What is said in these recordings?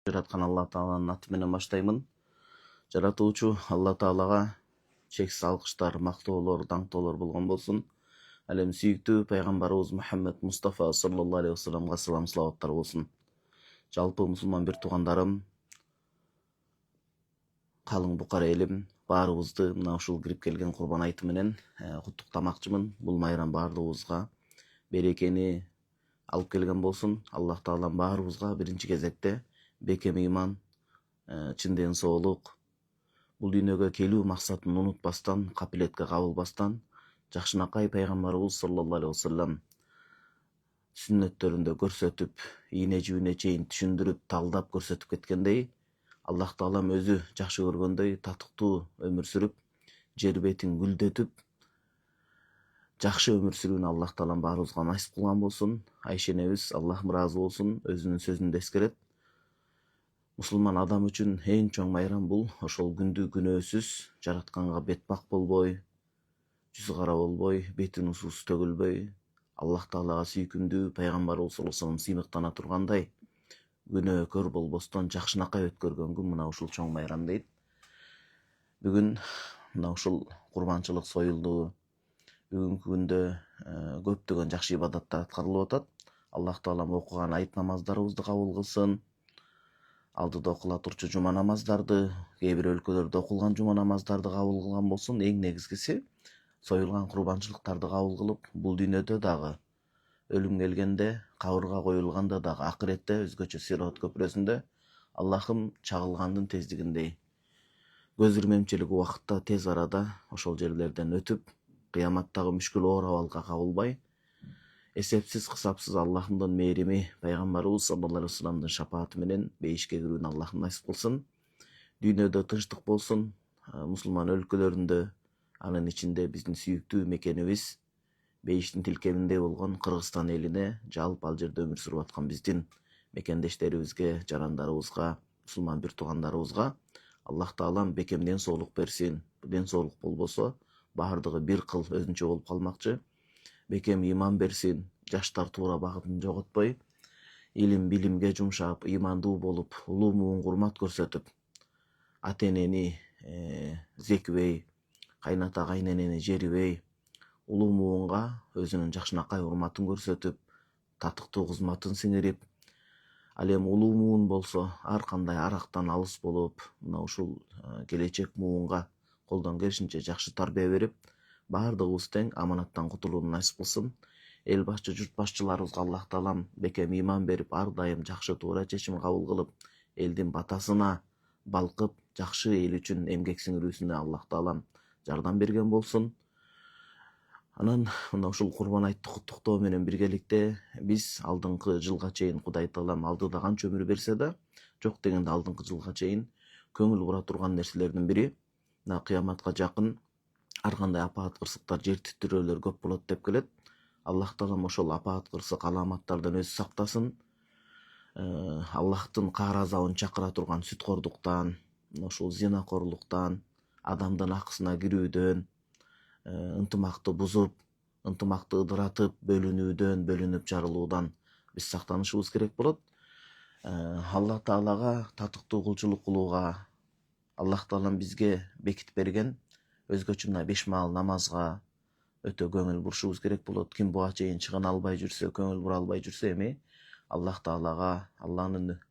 Жараткан Алла Тааланын аты менен баштаймын. Жаратуучу Алла Таалага чексиз алкыштар, мактоолор, даңктоолор болгон болсун. Ал эми сүйүктүү пайгамбарыбыз Мухаммед Мустафа саллаллаху алейхи вассаламга салам салаваттар болсун. Жалпы мусулман бир туугандарым, калың букара элим баарыбызды мына ушул кирип келген Курбан айты менен куттуктамакчымын. Бул майрам баардыгыбызга берекени алып келген болсун. Аллах Таалам баарыбызга биринчи кезекте бекем ыйман, чын ден соолук, бул дүйнөгө келүү максатын унутпастан, капилетке кабылбастан, жакшынакай пайгамбарыбыз саллаллаху алейхи вассалам сүннөттөрүндө көрсөтүп, ийне жибине чейин түшүндүрүп, талдап көрсөтүп кеткендей, Аллах Таалам өзү жакшы көргөндөй татыктуу өмүр сүрүп, жер бетин гүлдөтүп, жакшы өмүр сүрүүнү Аллах Таалам баарыбызга насип кылган болсун. Айша энебиз Аллах ыраазы болсун, өзүнүн сөзүндө эскерет. Мусулман адам үчүн эң чоң майрам бул ошол күндү күнөөсүз жаратканга бетбак болбой, жүзү кара болбой, бетинин суусу төгүлбөй, Аллах Таалага сүйкүмдүү пайгамбарыбыз саллаллаху алейхи вассалам сыймыктана тургандай күнөөкөр болбостон жакшынакай өткөргөн күн мына ушул чоң майрам дейт. Бүгүн мына ушул курбанчылык союлду. Бүгүнкү күндө көптөгөн жакшы ибадаттар аткарылып атат. Аллах Таалам окуган айт намаздарыбызды кабыл кылсын. Алдыда окула турчу жума намаздарды, кээ бир өлкөлөрдө окулган жума намаздарды кабыл кылган болсун. Эң негизгиси союлган курбанчылыктарды кабыл кылып, бул дүйнөдө дагы өлүм келгенде, кабырга коюлганда дагы, акыретте өзгөчө сирот көпүрөсүндө Аллахым чагылгандын тездигиндей көз ирмемчилик убакытта тез арада ошол жерлерден өтүп, кыяматтагы мүшкүл оор абалга кабылбай, эсепсиз кысапсыз Аллахымдын мээрими, пайгамбарыбыз саллаллаху алейхи вассаламдын шапааты менен бейишке кирүүнү Аллахым насип кылсын. Дүйнөдө тынчтык болсун, мусулман өлкөлөрүндө, анын ичинде биздин сүйүктүү мекенибиз, бейиштин тилкеминдей болгон Кыргызстан элине, жалпы ал жерде өмүр сүрүп аткан биздин мекендештерибизге, жарандарыбызга, мусулман бир туугандарыбызга Аллах Таалам бекем ден соолук берсин. Ден соолук болбосо, баардыгы бир кыл өзүнчө болуп калмакчы. Бекем ыйман берсин, жаштар туура багытын жоготпой, илим билимге жумшап, ыймандуу болуп, улуу муун курмат көрсөтүп, ата энени зекибей, кайната кайненени жерибей, улуу муунга өзүнүн жакшынакай урматын көрсөтүп, татыктуу кызматын сиңирип, ал эми улуу муун болсо ар кандай арактан алыс болуп, мына ушул келечек муунга колдон келишинче жакшы тарбия берип, баардыгыбыз тең аманаттан кутулууну насип кылсын. Эл башчы, журт башчыларыбызга Аллах Таалам бекем ыйман берип, ар дайым жакшы туура чечим кабыл кылып, элдин батасына балкып, жакшы эл үчүн эмгек сиңирүүсүнө Аллах Таалам жардам берген болсун. Анан мына ушул Курбан айтты куттуктоо менен биргеликте биз алдыңкы жылга чейин Кудай Таалам алдыда канча өмүр берсе да, жок дегенде алдыңкы жылга чейин көңүл бура турган нерселердин бири мына кыяматка жакын ар кандай апаат кырсыктар, жер титирөөлөр көп болот деп келет. Аллах Таалам ошол апаат кырсык аламаттардан өзү сактасын. Аллахтын каар азабын чакыра турган сүткордуктан, ушул зинакорлуктан, адамдын акысына кирүүдөн, ынтымакты бузуп, ынтымакты ыдыратып, бөлүнүп жарылуудан биз сактанышыбыз керек болот. Алла Таалага татыктуу кулчулук кылууга Аллах Таалам бизге бекитип берген өзгөчө мына 5 маал намазга өтө көңүл бурушубуз керек болот. Ким буга чейин чыгына албай жүрсө, көңүл бура албай жүрсө, эми Аллах Таалага, Алланын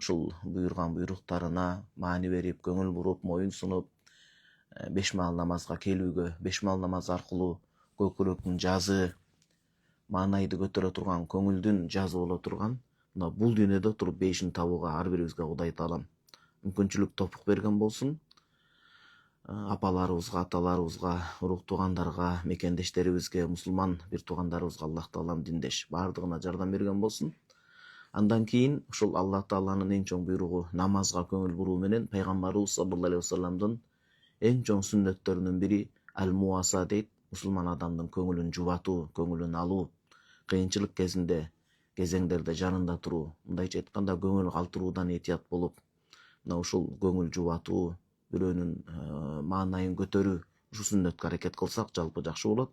ушул буйруган буйруктарына маани берип, көңүл буруп, моюн сунуп, 5 маал намазга келүүгө, 5 маал намаз аркылуу көкүрөктүн жазы, маанайды көтөрө турган, көңүлдүн жазы боло турган, мына бул дүйнөдө туруп бейишин табууга ар бирибизге Кудай Таалам мүмкүнчүлүк топук берген болсун. Апаларыбызга, аталарыбызга, урук туугандарга, мекендештерибизге, мусулман бир туугандарыбызга Аллах Таалам диндеш баардыгына жардам берген болсун. Андан кийин ушул Алла Тааланын эң чоң буйругу намазга көңүл буруу менен пайгамбарыбыз саллаллаху алейхи вассаламдын эң чоң сүннөттөрүнүн бири ал-муаса дейт. Мусулман адамдын көңүлүн жубатуу, көңүлүн алуу, кыйынчылык кезинде, кезеңдерде жанында туруу, мындайча айтканда көңүл калтыруудан этият болуп, мына ушул көңүл жубатуу, бирөөнүн маанайын көтөрүү, ушул сүннөткө аракет кылсак жалпы жакшы болот.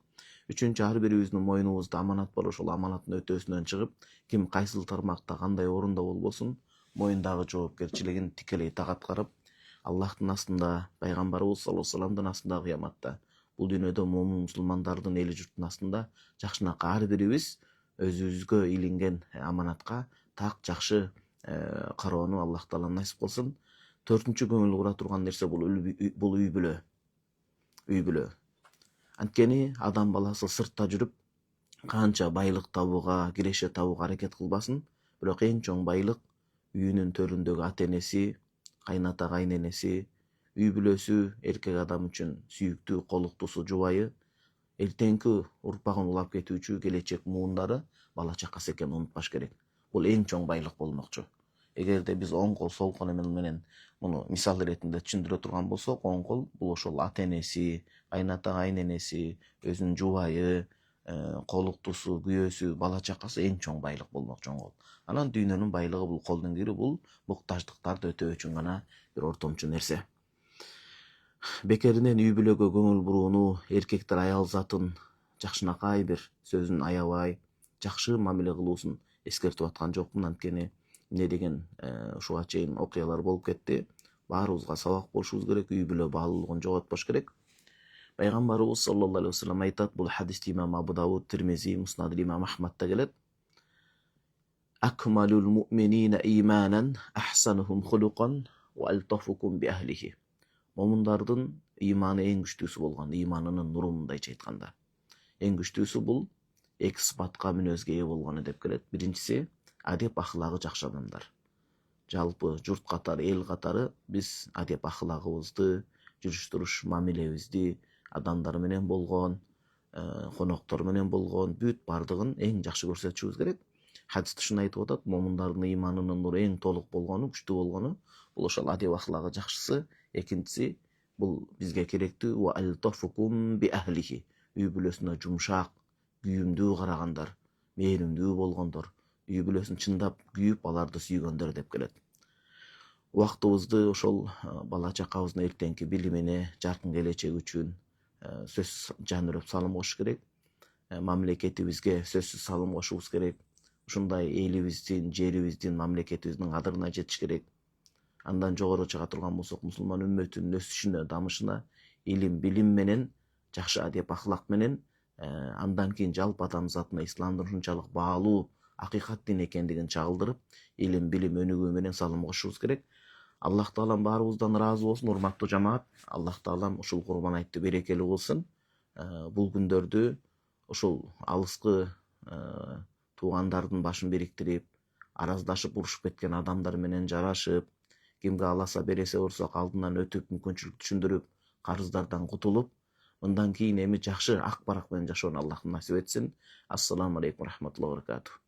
Үчүнчү, ар бирибиздин мойнубузда аманат бар, ошол аманаттын өтөөсүнөн чыгып, ким кайсыл тармакта кандай орунда болбосун, моюндагы жоопкерчилигин тикелей так аткарып, Аллахтын астында, пайгамбарыбыз саллаллаху алейхи вассаламдын астында кыяматта, бул дүйнөдө момун мусулмандардын эли журттун астында жакшынакай ар бирибиз өзүбүзгө илинген аманатка так жакшы кароону Аллах таала насип кылсын. Төртүнчү көңүл бура турган нерсе бул үй бүлө. Үй бүлө. Анткени адам баласы сыртта жүрүп канча байлык табууга, киреше табууга аракет кылбасын, бирок эң чоң байлык үйүнүн төрүндөгү ата энеси, кайната кайненеси, үй бүлөсү эркек адам үчүн сүйүктүү, колуктуусу, жубайы, эртеңки урпагын улап кетүүчү келечек муундары бала чакасы экенин унутпаш керек. Бул эң чоң байлык болмокчу. Эгерде биз оң кол, сол кол менен муну мисал иретинде түшүндүрө турган болсок, оң кол бул ошол ата энеси, кайната кайненеси, өзүнүн жубайы, колуктуусу, күйөөсү, бала чакасы эң чоң байлык болмокчу оң кол. Анан дүйнөнүн байлыгы бул колдун кири, бул муктаждыктарды өтөө үчүн гана бир ортомчу нерсе. Бекеринен үй бүлөгө көңүл бурууну, эркектер аял затын жакшынакай бир сөзүн аябай, жакшы мамиле кылуусун эскертип аткан жокмун. Анткени эмне деген ушуга чейин окуялар болуп кетти. Баарыбызга сабак болушубуз керек, үй бүлө баалуулугун жоготпош керек. Пайгамбарыбыз саллаллаху алейхи вассалам айтат, бул хадисти имам Абу Дауд, Тирмизи, Муснад имам Ахмадта келет. Акмалул муъминина иманан ахсанухум хулуқан ва алтафукум би ахлихи. Момундардын иманы эң күчтүүсү болгон, иманынын нуру мындайча айтканда. Эң күчтүүсү бул эки сыпатка мүнөзгө ээ болгону деп келет. Биринчиси адеп ахлагы жакшы адамдар. Жалпы журт катары, эл катары биз адеп ахлагыбызды, жүрүш туруш мамилебизди адамдар менен болгон, коноктор менен болгон бүт бардыгын эң жакшы көрсөтүшүбүз керек. Хадисте ушуну айтып атат, момундардын иманынын нуру эң толук болгону, күчтүү болгону бул ошол адеп ахлагы жакшысы. Экинчиси бул бизге керектүү ва алтафукум би ахлихи. Үй бүлөсүнө жумшак, күйүмдүү карагандар, мээримдүү болгондор, үй бүлөсүн чындап күйүп аларды сүйгөндөр деп келет. Убактыбызды ошол бала чакабыздын эртеңки билимине, жаркын келечеги үчүн сөзсүз жанырып салым кошуш керек. Мамлекетибизге сөзсүз салым кошубуз керек. Ушундай элибиздин, жерибиздин, мамлекетибиздин кадырына жетиш керек. Андан жогору чыга турган болсок, мусулман үммөтүнүн өсүшүнө, дамышына илим, билим менен, жакшы адеп ахлак менен, андан кийин жалпы адамзатына исламдын ушунчалык баалуу акыйкат дин экендигин чагылдырып, илим, билим өнүгүү менен салым кошушубуз керек. Аллах таалам баарыбыздан ыраазы болсун, урматтуу жамаат. Аллах таалам ушул курбан айтты берекелүү кылсын. Бул күндөрдү ушул алыскы туугандардын башын бириктирип, араздашып, урушуп кеткен адамдар менен жарашып, кимге аласа бересе урсак алдынан өтүп, мүмкүнчүлүк түшүндүрүп, карыздардан кутулуп, мындан кийин эми жакшы ак барак менен жашоону Аллах насип этсин. Ассаламу алейкум рахматуллахи ва баракатух.